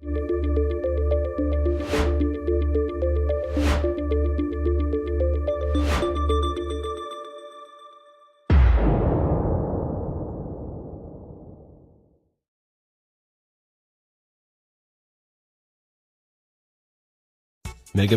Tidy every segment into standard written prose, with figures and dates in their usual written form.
Mega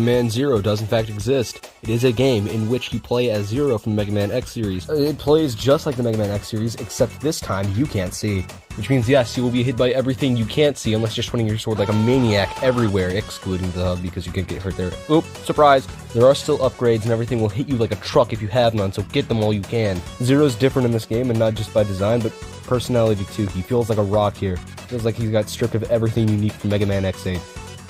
Man Zero does in fact exist. It is a game in which you play as Zero from the Mega Man X series. It plays just like the Mega Man X series, except this time you can't see. Which means, yes, you will be hit by everything you can't see unless you're swinging your sword like a maniac everywhere, excluding the hub because you can get hurt there. Oop, surprise! There are still upgrades and everything will hit you like a truck if you have none, so get them while you can. Zero's different in this game, and not just by design, but personality too. He feels like a rock here. Feels like he's got stripped of everything unique from Mega Man X8.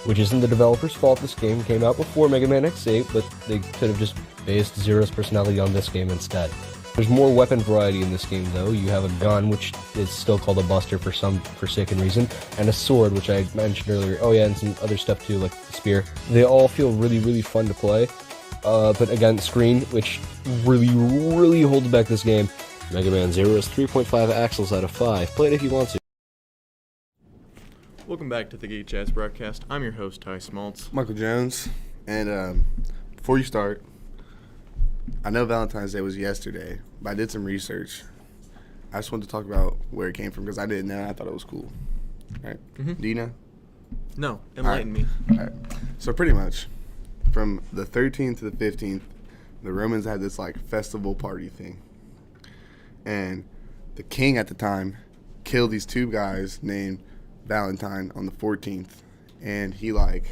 Which isn't the developer's fault. This game came out before Mega Man X8, but they could have just based Zero's personality on this game instead. There's more weapon variety in this game, though. You have a gun, which is still called a buster for some forsaken reason, and a sword, which I mentioned earlier. Oh yeah, and some other stuff too, like the spear. They all feel really, really fun to play. But again, screen, which really, really holds back this game. Mega Man Zero is 3.5 axles out of 5. Play it if you want to. Welcome back to the Gigachad Broadcast. I'm your host, Ty Smaltz. Michael Jones. And before you start, I know Valentine's Day was yesterday, but I did some research. I just wanted to talk about where it came from because I didn't know and I thought it was cool. Right? Mm-hmm. Do you know? No. Enlighten me. All right. So pretty much, from the 13th to the 15th, the Romans had this like festival party thing. And the king at the time killed these two guys named Valentine on the 14th, and and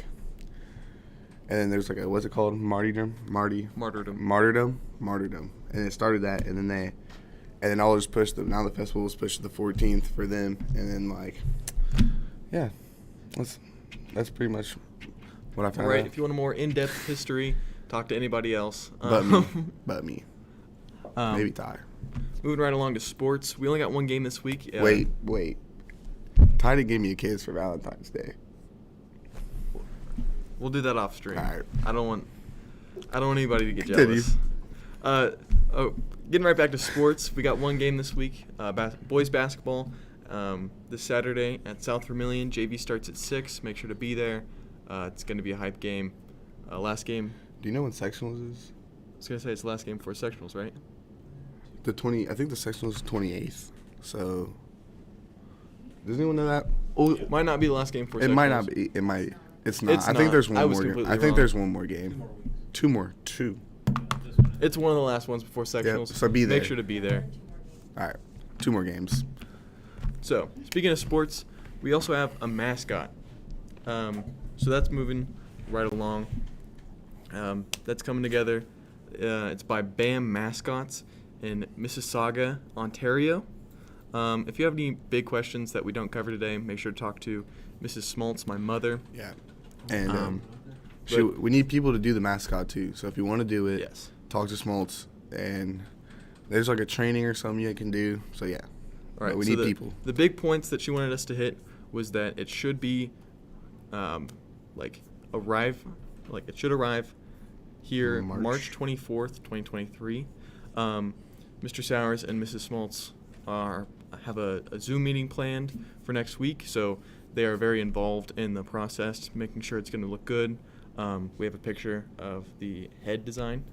then there's like a, what's it called, martyrdom, and it started that, and then all just pushed them. Now the festival was pushed to the 14th for them, and then that's pretty much what I found. All right, out. if you want a more in-depth history, talk to anybody else. But me, maybe Ty. Moving right along to sports, we only got one game this week. Wait. Ty didn't give me a kiss for Valentine's Day. We'll do that off stream. All right. I don't want anybody to get jealous. Getting right back to sports, we got one game this week. Boys basketball this Saturday at South Vermilion. JV starts at 6. Make sure to be there. It's going to be a hype game. Last game. Do you know when sectionals is? I was going to say it's the last game for sectionals, right? I think the sectionals is 28th. So. Does anyone know that? Oh, it might not be the last game for sectionals. It might not be. It might. It's not. It's I think not. there's I one was more. completely I think wrong. there's one more game. Two more. It's one of the last ones before sectionals. Yep, so be there. Make sure to be there. All right. 2 more games. So, speaking of sports, we also have a mascot. So that's moving right along. That's coming together. It's by BAM Mascots in Mississauga, Ontario. If you have any big questions that we don't cover today, make sure to talk to Mrs. Smaltz, my mother. Yeah. And we need people to do the mascot too. So if you want to do it, yes, talk to Smaltz. And there's like a training or something you can do. So yeah. All right. But we need people. The big points that she wanted us to hit was that it should be, it should arrive here March 24th, 2023. Mr. Sowers and Mrs. Smaltz have a Zoom meeting planned for next week, so they are very involved in the process, making sure it's going to look good. We have a picture of the head design.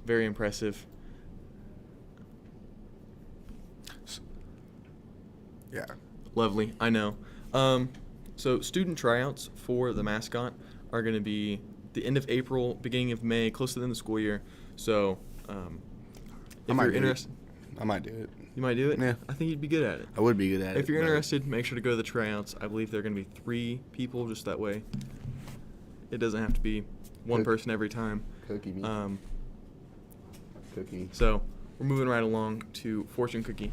Very impressive. Yeah. Lovely, I know. So student tryouts for the mascot are going to be the end of April, beginning of May, close to the end of the school year. So if you're interested, I might do it. You might do it? Yeah. I think you'd be good at it. I would be good at it. If you're interested, make sure to go to the tryouts. I believe there are going to be 3 people, just that way. It doesn't have to be one person every time. Cookie. Cookie. So we're moving right along to Fortune Cookie.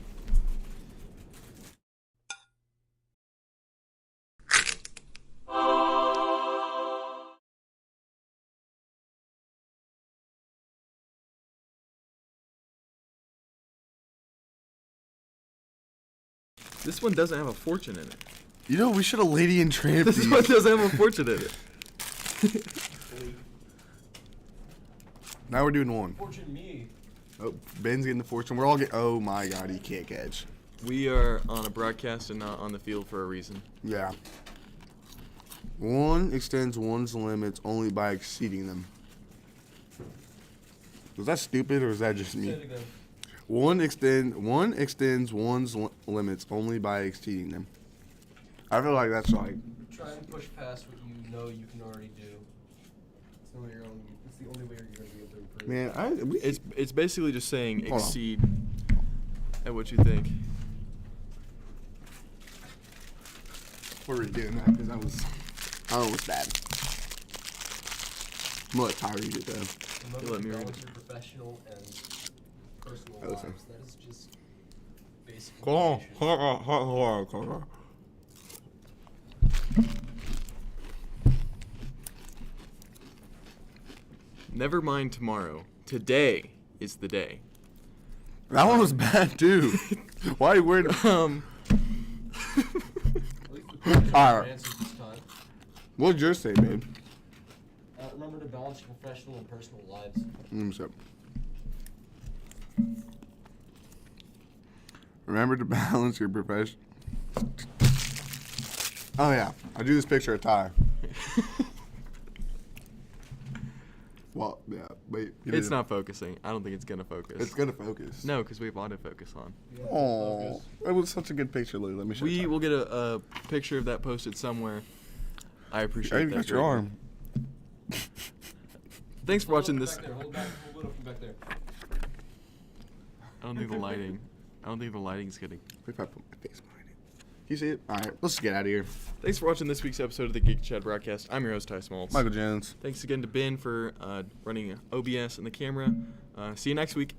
This one doesn't have a fortune in it. You know, we should have Lady and Tramp This these. one doesn't have a fortune in it. Now we're doing one. Fortune me. Oh, Ben's getting the fortune. We're all getting. Oh my God, he can't catch. We are on a broadcast and not on the field for a reason. Yeah. One extends one's limits only by exceeding them. Was that stupid or is that just me? Say it again. One extends one's limits only by exceeding them. I feel like that's like. Try and push past what you know you can already do. It's the only way you're going to be able to improve. Man, It's basically just saying Hold on. exceed at what you think. We're redoing that because I don't know what's bad. I'm gonna let Ty read it though. You let me read Balance it. your professional and personal Oh, listen. lives. That is just basic Come information. on. Never mind tomorrow. Today is the day. That one was bad too. Why are you worried? At least the question Alright. answered this time. What'd yours say, babe? Remember to balance your professional and personal lives. Remember to balance your profession. Oh yeah, I drew this picture of Ty. Well, yeah, wait. It's not focusing. I don't think it's gonna focus. It's gonna focus. No, because we have autofocus on. Oh, it was such a good picture. Let me show We you. will get a picture of that posted somewhere. I appreciate Hey, that. got your greatly. arm. Thanks for watching this. Back there. Hold it up from back there. I don't think the lighting. I don't think the lighting's getting. What if I put my face behind it? Can you see it? All right, let's get out of here. Thanks for watching this week's episode of the Gigachad Broadcast. I'm your host, Ty Smaltz. Michael Jones. Thanks again to Ben for running OBS and the camera. See you next week.